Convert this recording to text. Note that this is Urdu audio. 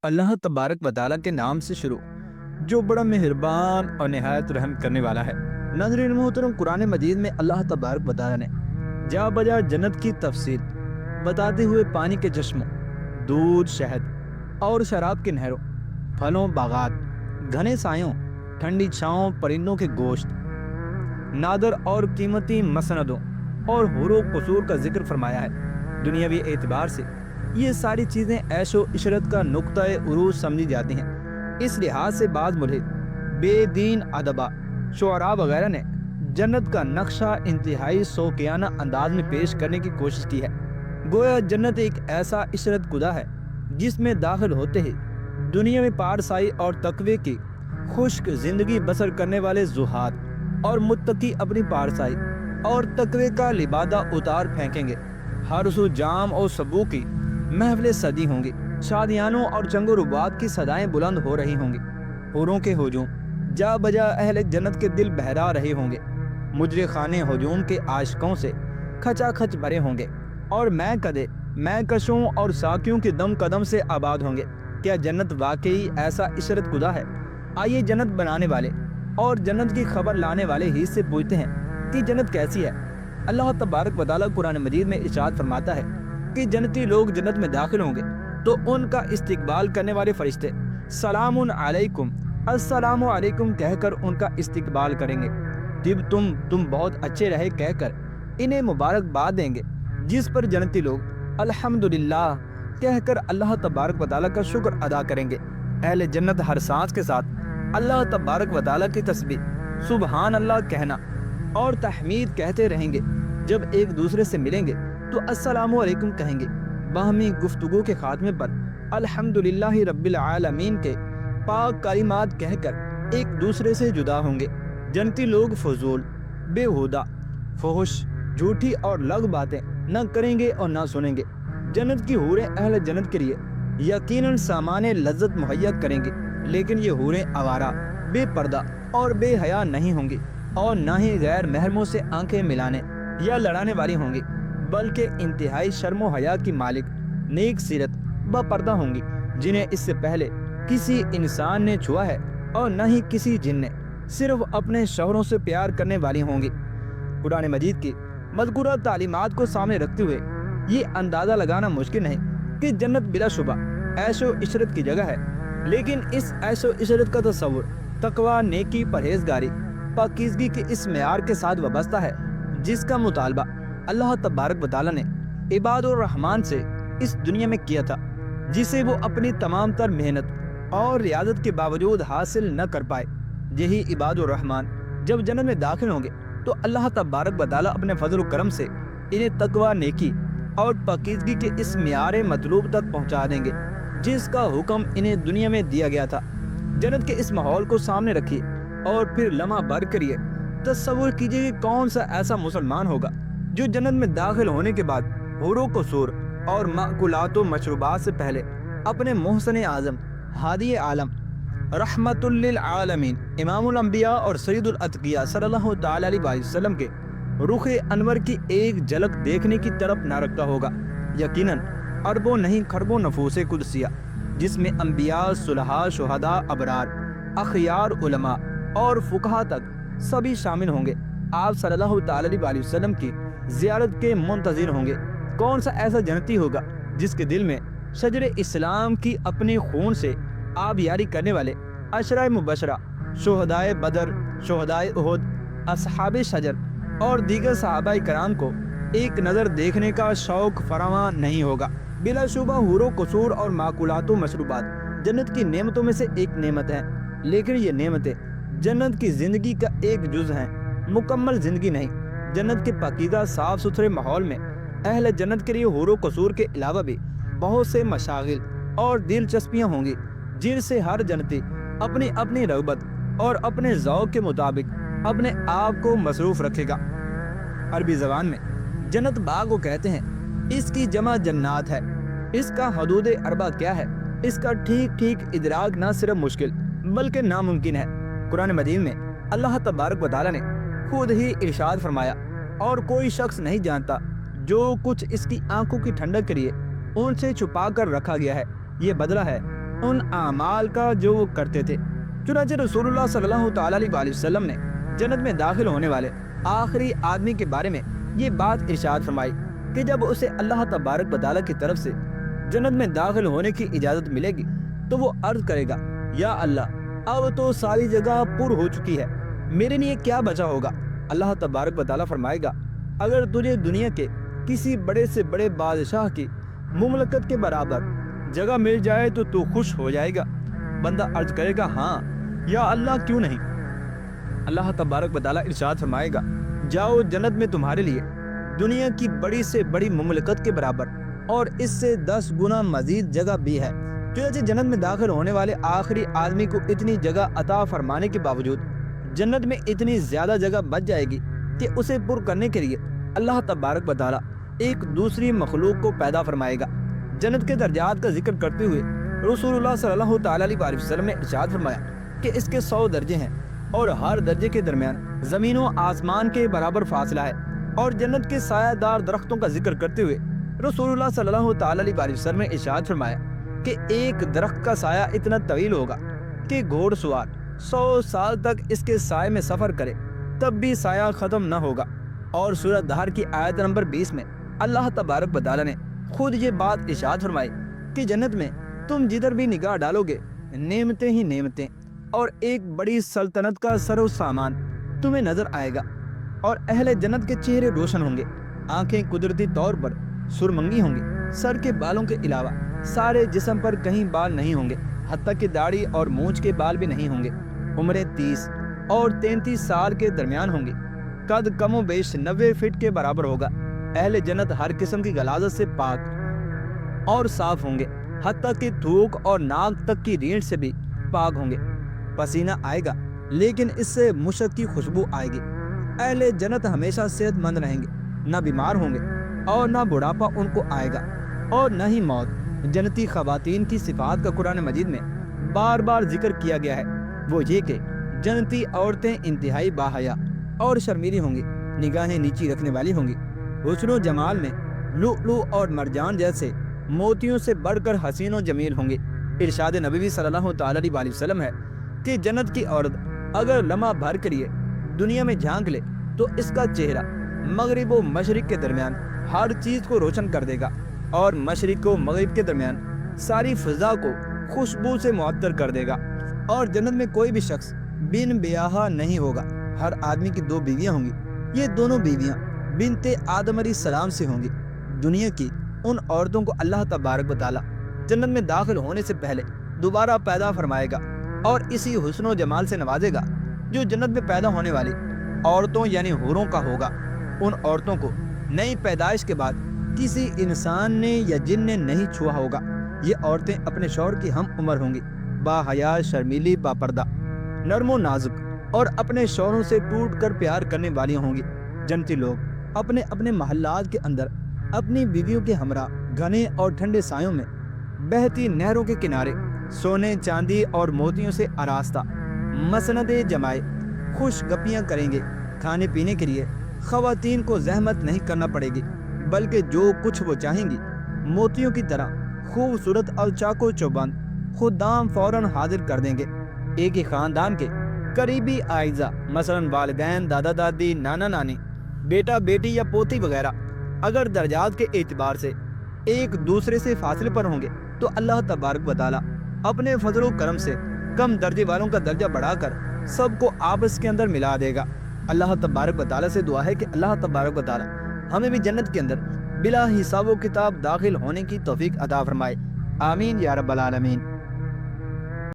اللہ تبارک و تعالیٰ کے نام سے شروع جو بڑا مہربان اور نہایت رحم کرنے والا ہے۔ ناظرین محترم، قرآن مجید میں اللہ تبارک و تعالیٰ نے جا بجا جنت کی تفصیل بتاتے ہوئے پانی کے چشموں، دودھ، شہد اور شراب کی نہروں، پھلوں، باغات، گھنے سایوں، ٹھنڈی چھاؤں، پرندوں کے گوشت، نادر اور قیمتی مسندوں اور حور و قصور کا ذکر فرمایا ہے۔ دنیاوی اعتبار سے یہ ساری چیزیں عیش و عشرت کا نقطۂ عروج سمجھی جاتی ہیں۔ اس لحاظ سے بعض ملحد، بے دین ادبا، شعراء وغیرہ نے جنت کا نقشہ انتہائی شوقیانہ انداز میں پیش کرنے کی کوشش کی ہے، گویا جنت ایک ایسا عشرت کدہ ہے جس میں داخل ہوتے ہی دنیا میں پارسائی اور تقوی کی خشک زندگی بسر کرنے والے زہاد اور متقی اپنی پارسائی اور تقوی کا لبادہ اتار پھینکیں گے۔ ہر سو جام اور سبو کی محفلیں سجی ہوں گی، شادیانوں اور چنگ و رباط کی صدائیں بلند ہو رہی ہوں گی، حوروں کے ہجوم جا بجا اہل جنت کے دل بہلا رہے ہوں گے، مجرے خانے ہجوم کے عاشقوں سے کھچا کھچ بھرے ہوں گے، اور میں کدے میں کشوں اور ساکیوں کے دم قدم سے آباد ہوں گے۔ کیا جنت واقعی ایسا عشرت کدہ ہے؟ آئیے جنت بنانے والے اور جنت کی خبر لانے والے ہی سے پوچھتے ہیں کہ جنت کیسی ہے۔ اللہ تبارک و تعالیٰ قرآن مجید میں ارشاد فرماتا ہے کہ جنتی لوگ جنت میں داخل ہوں گے تو ان کا استقبال کرنے والے فرشتے سلام علیکم، السلام علیکم کہہ کر ان کا استقبال کریں گے۔ طب تم بہت اچھے رہے کہہ کر انہیں مبارکباد دیں گے، جس پر جنتی لوگ الحمدللہ کہہ کر اللہ تبارک و تعالیٰ کا شکر ادا کریں گے۔ اہل جنت ہر سانس کے ساتھ اللہ تبارک و تعالیٰ کی تسبیح سبحان اللہ کہنا اور تحمید کہتے رہیں گے۔ جب ایک دوسرے سے ملیں گے تو السلام علیکم کہیں گے۔ باہمی گفتگو کے خاتمے پر الحمدللہ رب العالمین کے پاک کلمات کہہ کر ایک دوسرے سے جدا ہوں گے۔ جنتی لوگ فضول، بےہودہ، فحش، جھوٹی اور لغو باتیں نہ کریں گے اور نہ سنیں گے۔ جنت کی حوریں اہل جنت کے لیے یقیناً سامان لذت مہیا کریں گے، لیکن یہ حوریں آوارہ، بے پردہ اور بے حیا نہیں ہوں گی، اور نہ ہی غیر محرموں سے آنکھیں ملانے یا لڑانے والی ہوں گی، بلکہ انتہائی شرم و حیا کی مالک، نیک سیرت، با پردہ ہوں گی، جنہیں اس سے پہلے کسی انسان نے چھوا ہے اور نہ ہی کسی جن نے، صرف اپنے شوہروں سے پیار کرنے والی ہوں گی۔ قرآن مجید کی مذکورہ تعلیمات کو سامنے رکھتے ہوئے یہ اندازہ لگانا مشکل نہیں کہ جنت بلا شبہ عیش و عشرت کی جگہ ہے، لیکن اس عیش و عشرت کا تصور تقوی، نیکی، پرہیزگاری، پاکیزگی کے اس معیار کے ساتھ وابستہ ہے جس کا مطالبہ اللہ تبارک و تعالیٰ نے عباد الرحمن سے اس دنیا میں کیا تھا، جسے وہ اپنی تمام تر محنت اور ریاضت کے باوجود حاصل نہ کر پائے۔ یہی عباد الرحمن جب جنت میں داخل ہوں گے تو اللہ تبارک و تعالیٰ اپنے فضل و کرم سے انہیں تقوی، نیکی اور پاکیزگی کے اس معیار مطلوب تک پہنچا دیں گے جس کا حکم انہیں دنیا میں دیا گیا تھا۔ جنت کے اس ماحول کو سامنے رکھیے اور پھر لمحہ بھر کریے تصور کیجیے کہ کون سا ایسا مسلمان ہوگا جو جنت میں داخل ہونے کے بعد حور و قصور اور مأکولات و مشروبات سے پہلے اپنے محسن اعظم، ہادی عالم، رحمت للعالمین، امام الانبیاء اور سید الاتقیاء صلی اللہ تعالی علیہ وسلم کے رخ انور کی ایک جھلک دیکھنے کی طرف نہ رکھتا ہوگا۔ یقیناً اربوں نہیں کھربوں نفوس قدسیہ، جس میں انبیاء، صلحاء، شہداء، ابرار، اخیار، علماء اور فقہاء تک سبھی شامل ہوں گے، آپ صلی اللہ تعالی علیہ وسلم کی زیارت کے منتظر ہوں گے۔ کون سا ایسا جنتی ہوگا جس کے دل میں شجر اسلام کی اپنے خون سے آبیاری کرنے والے عشرہ مبشرہ، شہدائے بدر، شہدائے احد، اصحاب شجر اور دیگر صحابہ کرام کو ایک نظر دیکھنے کا شوق فراواں نہیں ہوگا۔ بلا شبہ حور و قصور اور ماکولات و مشروبات جنت کی نعمتوں میں سے ایک نعمت ہیں، لیکن یہ نعمتیں جنت کی زندگی کا ایک جز ہیں، مکمل زندگی نہیں۔ جنت کے پاکیزہ صاف ستھرے ماحول میں اہل جنت کے لیے حور و قصور کے علاوہ بھی بہت سے مشاغل اور دلچسپیاں ہوں گی، جن سے ہر جنتی اپنی اپنی رغبت اور اپنے ذوق کے مطابق اپنے آپ کو مصروف رکھے گا۔ عربی زبان میں جنت باغ کو کہتے ہیں، اس کی جمع جنات ہے۔ اس کا حدود اربع کیا ہے، اس کا ٹھیک ادراک نہ صرف مشکل بلکہ ناممکن ہے۔ قرآن مجید میں اللہ تبارک و تعالیٰ نے خود ہی ارشاد فرمایا، اور کوئی شخص نہیں جانتا جو کچھ اس کی آنکھوں کی ٹھنڈک کے لیے ان سے چھپا کر رکھا گیا ہے، یہ بدلہ ہے ان اعمال کا جو وہ کرتے تھے۔ چنانچہ رسول اللہ صلی اللہ تعالیٰ علیہ وسلم نے جنت میں داخل ہونے والے آخری آدمی کے بارے میں یہ بات ارشاد فرمائی کہ جب اسے اللہ تبارک و تعالیٰ کی طرف سے جنت میں داخل ہونے کی اجازت ملے گی تو وہ عرض کرے گا، یا اللہ اب تو ساری جگہ پر ہو چکی ہے، میرے لیے کیا بچا ہوگا؟ اللہ تبارک و تعالیٰ فرمائے گا، اگر تجھے دنیا کے کسی بڑے سے بڑے بادشاہ کی مملکت کے برابر جگہ مل جائے تو تو خوش ہو جائے گا؟ بندہ عرض کرے گا، ہاں یا اللہ کیوں نہیں؟ اللہ تبارک و تعالیٰ ارشاد فرمائے گا، جاؤ جنت میں تمہارے لیے دنیا کی بڑی سے بڑی مملکت کے برابر اور اس سے 10 گنا مزید جگہ بھی ہے۔ چنانچہ جنت میں داخل ہونے والے آخری آدمی کو اتنی جگہ عطا فرمانے کے باوجود جنت میں اتنی زیادہ جگہ بچ جائے گی کہ اسے پر کرنے کے لیے اللہ تبارک و تعالیٰ ایک دوسری مخلوق کو پیدا فرمائے گا۔ جنت کے درجات کا ذکر کرتے ہوئے رسول اللہ صلی اللہ تعالیٰ علیہ وسلم نے ارشاد فرمایا کہ اس کے 100 درجے ہیں اور ہر درجے کے درمیان زمین و آسمان کے برابر فاصلہ ہے۔ اور جنت کے سایہ دار درختوں کا ذکر کرتے ہوئے رسول اللہ صلی اللہ تعالیٰ علیہ وسلم نے ارشاد فرمایا کہ ایک درخت کا سایہ اتنا طویل ہوگا کہ گھوڑ سوار 100 سال تک اس کے سائے میں سفر کرے تب بھی سایہ ختم نہ ہوگا۔ اور سورہ دہر کی آیت نمبر 20 میں اللہ تبارک و تعالیٰ نے خود یہ بات ارشاد فرمائی کہ جنت میں تم جدھر بھی نگاہ ڈالو گے نعمتیں ہی نعمتیں اور ایک بڑی سلطنت کا سر و سامان تمہیں نظر آئے گا، اور اہل جنت کے چہرے روشن ہوں گے، آنکھیں قدرتی طور پر سرمنگی ہوں گی، سر کے بالوں کے علاوہ سارے جسم پر کہیں بال نہیں ہوں گے، حتیٰ کہ داڑھی اور مونچھ کے بال بھی نہیں ہوں گے، عمریں 30 اور 33 سال کے درمیان ہوں گی، قد کم و بیش 90 فٹ کے برابر ہوگا۔ اہل جنت ہر قسم کی غلاظت سے پاک اور صاف ہوں گے، حتیٰ کہ تھوک اور ناک تک کی ریڑھ سے بھی پاک ہوں گے۔ پسینہ آئے گا لیکن اس سے مشک کی خوشبو آئے گی۔ اہل جنت ہمیشہ صحت مند رہیں گے، نہ بیمار ہوں گے اور نہ بڑھاپا ان کو آئے گا اور نہ ہی موت۔ جنتی خواتین کی صفات کا قرآن مجید میں بار بار ذکر کیا گیا ہے، وہ یہ کہ جنتی عورتیں انتہائی باحیا اور شرمیلی ہوں گی، نگاہیں نیچی رکھنے والی ہوں گی، حسن و جمال میں لؤلؤ اور مرجان جیسے موتیوں سے بڑھ کر حسین و جمیل ہوں گی۔ ارشاد نبوی صلی اللہ تعالیٰ علیہ وسلم ہے کہ جنت کی عورت اگر لمحہ بھر کے لیے دنیا میں جھانک لے تو اس کا چہرہ مغرب و مشرق کے درمیان ہر چیز کو روشن کر دے گا، اور مشرق و مغرب کے درمیان ساری فضا کو خوشبو سے معطر کر دے گا۔ اور جنت میں کوئی بھی شخص بن بیاہا نہیں ہوگا، ہر آدمی کی 2 بیویاں ہوں گی، یہ دونوں بیویاں بنت آدم علیہ السلام سے ہوں گی۔ دنیا کی ان عورتوں کو اللہ تبارک و تعالیٰ جنت میں داخل ہونے سے پہلے دوبارہ پیدا فرمائے گا اور اسی حسن و جمال سے نوازے گا جو جنت میں پیدا ہونے والی عورتوں یعنی حوروں کا ہوگا۔ ان عورتوں کو نئی پیدائش کے بعد کسی انسان نے یا جن نے نہیں چھوا ہوگا۔ یہ عورتیں اپنے شوہر کی ہم عمر ہوں گی، با حیا، شرمیلی، با پردہ، نرم و نازک اور اپنے شوہروں سے ٹوٹ کر پیار کرنے والی ہوں گی۔ جنتی لوگ اپنے اپنے محلات کے اندر اپنی بیویوں کے ہمراہ گھنے اور ٹھنڈے سایوں میں بہتی نہروں کے کنارے سونے، چاندی اور موتیوں سے آراستہ مسندیں جمائے خوش گپیاں کریں گے۔ کھانے پینے کے لیے خواتین کو زحمت نہیں کرنا پڑے گی، بلکہ جو کچھ وہ چاہیں گی موتیوں کی طرح خوبصورت اور چاقو چوبند خدام فوراً حاضر کر دیں گے۔ ایک ہی خاندان کے قریبی اعزا مثلاً والدین، دادا دادی، نانا نانی، بیٹا بیٹی یا پوتی وغیرہ اگر درجات کے اعتبار سے ایک دوسرے سے فاصلے پر ہوں گے تو اللہ تبارک و تعالیٰ اپنے فضل و کرم سے کم درجے والوں کا درجہ بڑھا کر سب کو آپس کے اندر ملا دے گا۔ اللہ تبارک و تعالیٰ سے دعا ہے کہ اللہ تبارک و تعالیٰ ہمیں بھی جنت کے اندر بلا حساب و کتاب داخل ہونے کی توفیق عطا فرمائے، آمین یا رب العالمین۔